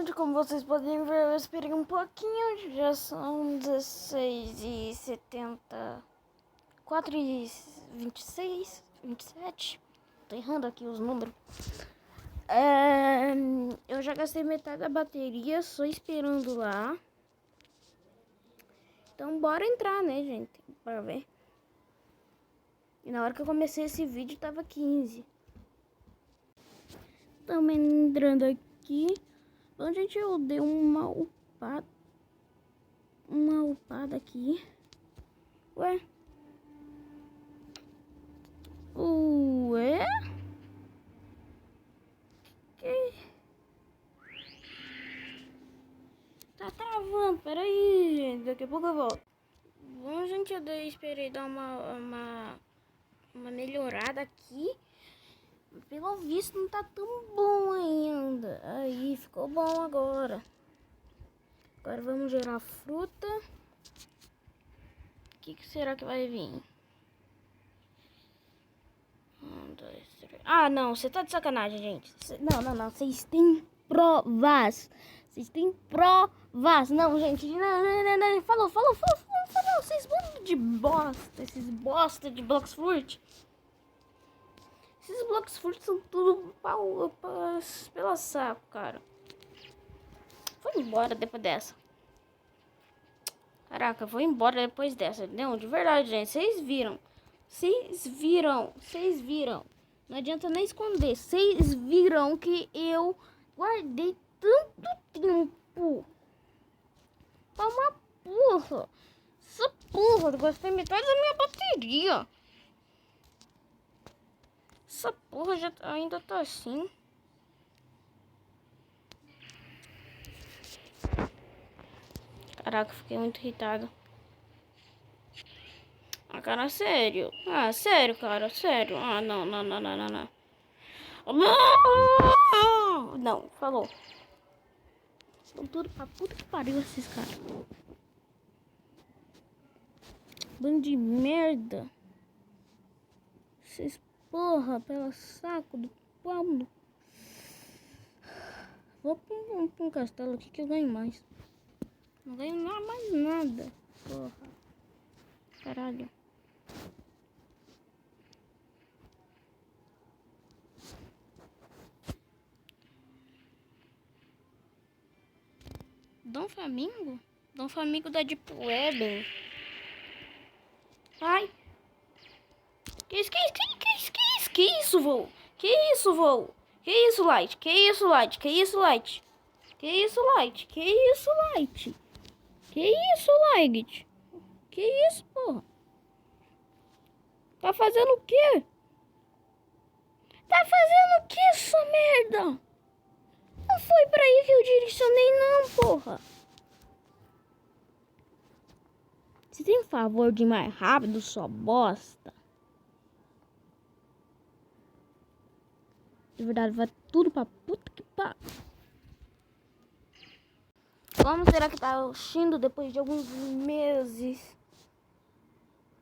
gente, como vocês podem ver, eu esperei um pouquinho, já são 16h70, 4h26, 27, tô errando aqui os números. Eu já gastei metade da bateria, só esperando lá. Então bora entrar, né, gente, bora ver. E na hora que eu comecei esse vídeo tava 15. Estamos entrando aqui. Bom, gente, eu dei uma upada aqui. Ué? Ué? Que? Tá travando, peraí, gente. Daqui a pouco eu volto. Bom, gente, eu esperei dar uma melhorada aqui. Pelo visto não tá tão bom ainda. Aí, ficou bom agora. Agora vamos gerar fruta. O que será que vai vir? 1, 2, 3. Ah, não, você tá de sacanagem, gente. Não. Vocês têm provas. Vocês têm provas. Não, gente. Não. Falou. Vocês bando de bosta. Esses bosta de Bloxfruit. Esses Bloxfruit são tudo pela saco, cara. Vou embora depois dessa. Caraca, vou embora depois dessa. Não, de verdade, gente. Vocês viram. Não adianta nem esconder. Vocês viram que eu guardei tanto tempo pra uma porra. Essa porra, eu gastei metade da minha bateria. Essa porra ainda tá assim. Caraca, fiquei muito irritado. Ah, cara, sério. Ah, sério, cara, sério. Ah, não. Não, falou. Estão tudo pra puta que pariu esses caras. Bando de merda. Esses porra pela saco do pau. Vou pra um castelo aqui que eu ganho mais. Não ganho mais nada. Porra. Caralho. Dom Flamingo? Dom Flamingo da Deep Web. Ai. Que isso, vô? Que isso, vô? Que isso, Light? Que isso, Light? Que isso, Light? Que isso, Light? Que isso, Light? Que isso, Light? Que isso, porra? Tá fazendo o quê? Tá fazendo o quê, sua merda? Não foi pra aí que eu direcionei, não, porra. Você tem favor de ir mais rápido, sua bosta? De verdade, vai tudo pra puta que pariu. Como será que tá o Shindo depois de alguns meses?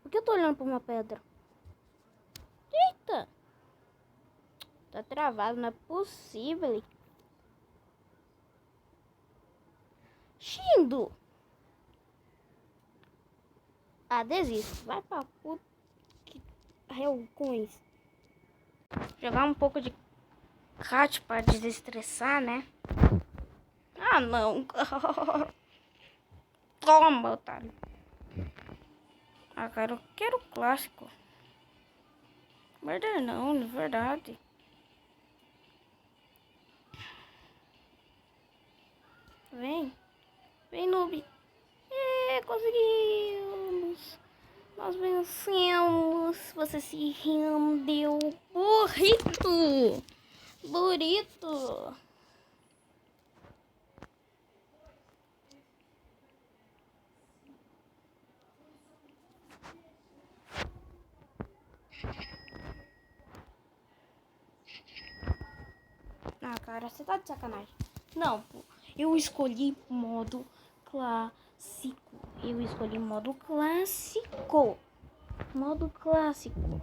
Por que eu tô olhando pra uma pedra? Eita! Tá travado, não é possível. Shindo! Ah, desisto. Vai pra puta que pariu com isso. Jogar um pouco de cat pra desestressar, né? Ah, não. Toma, otário. Ah, cara, eu quero o clássico. Merda não, de verdade. Vem, noob. Conseguimos. Nós vencemos. Você se rendeu. Burrito. Ah, cara, você tá de sacanagem. Não, pô. Eu escolhi modo clássico. Modo clássico.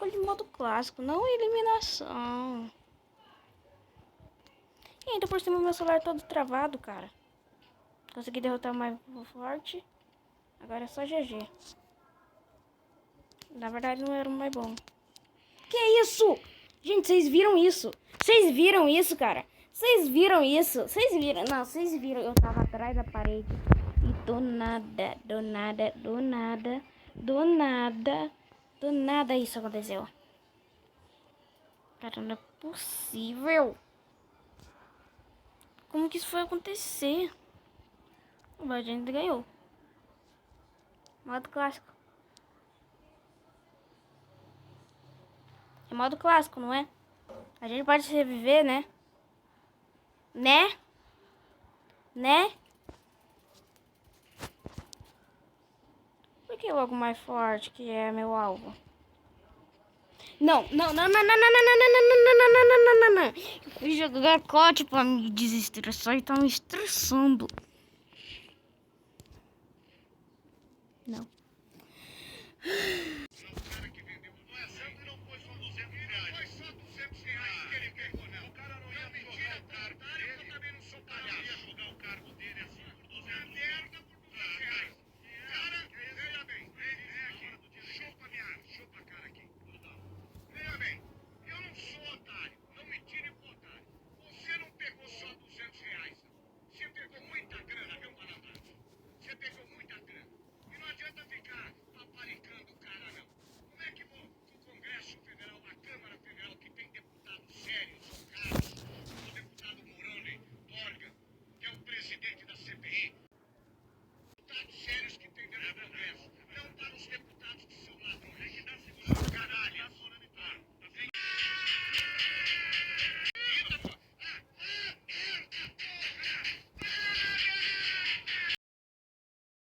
foi de modo clássico, não eliminação. E ainda por cima meu celular todo travado, cara. Consegui derrotar o mais forte. Agora é só GG. Na verdade não era o mais bom. Que isso? Gente, vocês viram isso? Vocês viram isso, cara? Vocês viram isso? Vocês viram? Não, vocês viram. Eu tava atrás da parede. E do nada isso aconteceu. Cara, não é possível. Como que isso foi acontecer? A gente ganhou. Modo clássico. É modo clássico, não é? A gente pode reviver, né? Né? Por que logo mais forte que é meu alvo? Não. Eu fui jogar COD pra me desestressar e tá me estressando. Não.